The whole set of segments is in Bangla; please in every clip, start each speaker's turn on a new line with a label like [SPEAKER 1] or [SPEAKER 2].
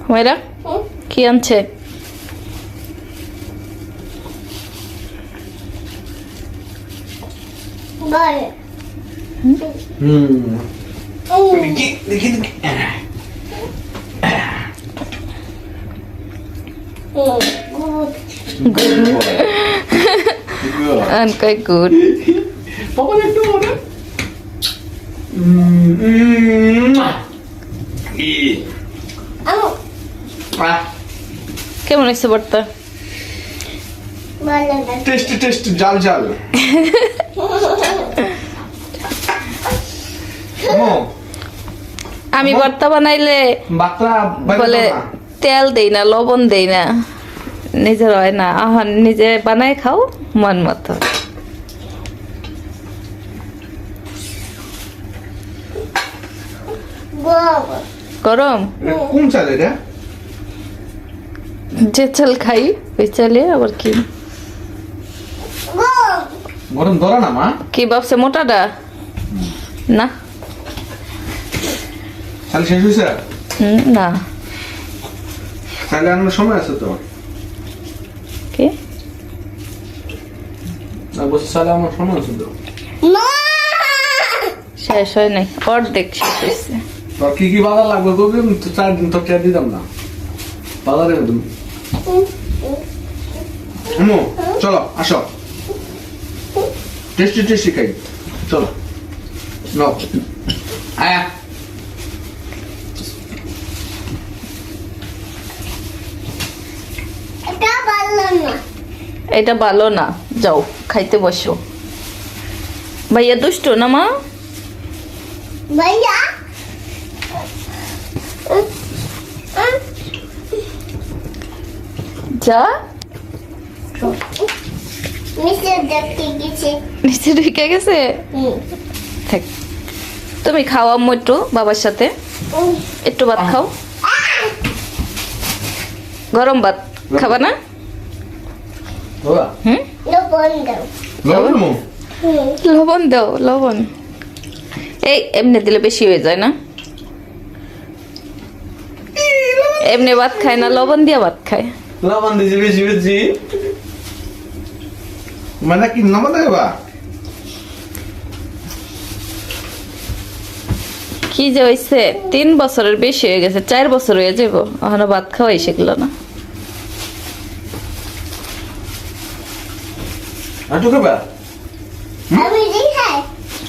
[SPEAKER 1] হুমায়রা কি আনছে? And quite good.
[SPEAKER 2] Papa, let's do it.
[SPEAKER 1] কেমন হয়েছে ভর্তা?
[SPEAKER 2] টেস্টি টেস্টি জাল জাল।
[SPEAKER 1] আমি ভর্তা বানাইলে বলে তেল দেই না, লবণ দেই না, নিজের হয় না। আহন নিজে বানাই খাও মন মতো। গরম
[SPEAKER 2] কোন চাল এটা?
[SPEAKER 1] যে চাল খাই ওই চালে আবার কি
[SPEAKER 2] গরম ধরা না মা?
[SPEAKER 1] কি ভাবছে মোটাটা? না
[SPEAKER 2] চাল শেষ হয়েছে?
[SPEAKER 1] না
[SPEAKER 2] চালে আনার সময় আছে তো।
[SPEAKER 1] কি
[SPEAKER 2] না বসে চালে আমার সময় আছে তো।
[SPEAKER 1] শেষ হয় নাই, অর্ধেক শেষ হয়েছে।
[SPEAKER 2] তোর কি কি বাজার লাগবে করবি? তো 4 দিন তো টের দিতাম না বাজারে। তুমি চলো আসো, টেস্টি টেস্টি খাই। চলো নাও আয়া।
[SPEAKER 1] এটা ভালো না, যাও খাইতে বসো। ভাইয়া দুষ্ট না মা?
[SPEAKER 3] ভাইয়া
[SPEAKER 1] যা
[SPEAKER 3] মিশে দেখতে গেছে।
[SPEAKER 1] নিচে ঢুকে গেছে। থাক, তুমি খাও আম্মু একটু বাবার সাথে, একটু ভাত খাও। গরম ভাত খাবা না?
[SPEAKER 2] বাবা
[SPEAKER 3] লবণ দাও।
[SPEAKER 2] লবণ মো
[SPEAKER 1] লবণ দাও, লবণ। এই এমনি দিলে বেশি হয়ে যায় না? এমনি ভাত খায় না, লবণ দিয়ে ভাত খায়।
[SPEAKER 2] লবণ দিছি বেশি বেশি মানে কি লবণ দেবা?
[SPEAKER 1] কি যে হয়েছে, 3 বছরের বেশি হয়ে গেছে, 4 বছর হয়ে যাবো, এখনো ভাত খাওয়াই শিখলো না।
[SPEAKER 2] আটো খাবা
[SPEAKER 3] আমি দেখাই।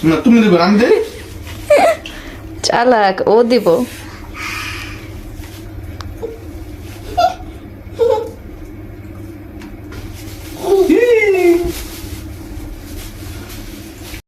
[SPEAKER 2] না? তুমি দেবে আমি দেই?
[SPEAKER 1] চালাক ও দিব।